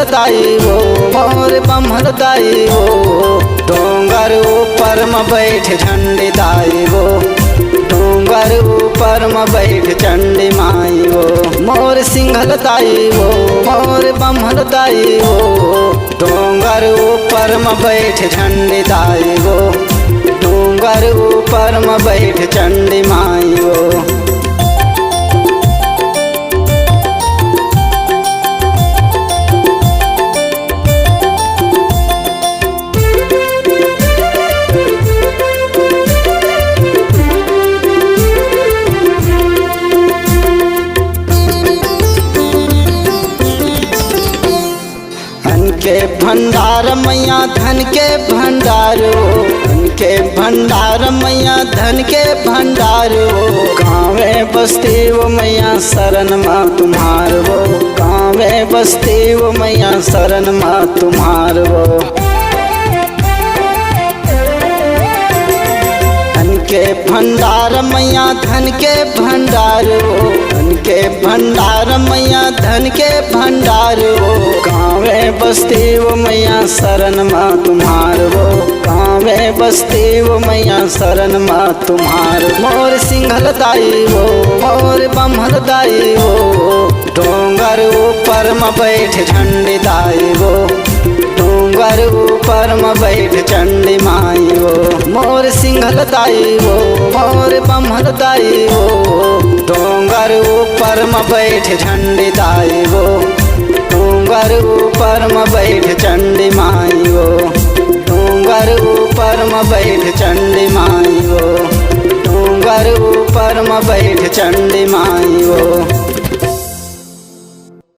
सिंघलदाई वो मोर बम्हलदाई वो, डोंगर ऊपर में बैठ झंडी दाई वो, डोंगर ऊपर में बैठ चंडी माई वो, मोर सिंघलदाई वो मोर बम्हलदाई वो, डोंगर ऊपर में बैठ झंडी दाई वो, डोंगर ऊपर में बैठ चंडी माई वो। के भंडार मैया धन के भंडारो, धन के भंडार मैया धन के भंडारो, गाँवे बसती वो मैया शरण माँ तुम्हार वो, गाँवे बसती वो मैया शरण माँ तुम्हार वो। धन के भंडार मैया धन के भंडारो, धन के भंडार मैया धन के भंडारो, गाँवे बसती वो मैया शरण माँ तुम्हार वो, गाँवे बसती वो मैया शरण माँ तुम्हार। मोर सिंघलदाई वो मोर बम्हलदाई वो, डोंगर ऊपर में बैठ झंडी दाई वो, डोंगर ऊपर में बैठ चंडी माई वो, मोर सिंघलदाई वो मोर बम्हलदाई वो, डोंगर ऊपर में बैठ झंडी दाई वो, डोंगर ऊपर में बैठ चंडी माई वो, डोंगर ऊपर में बैठ चंडी माई वो, डोंगर ऊपर में बैठ चंडी माई वो।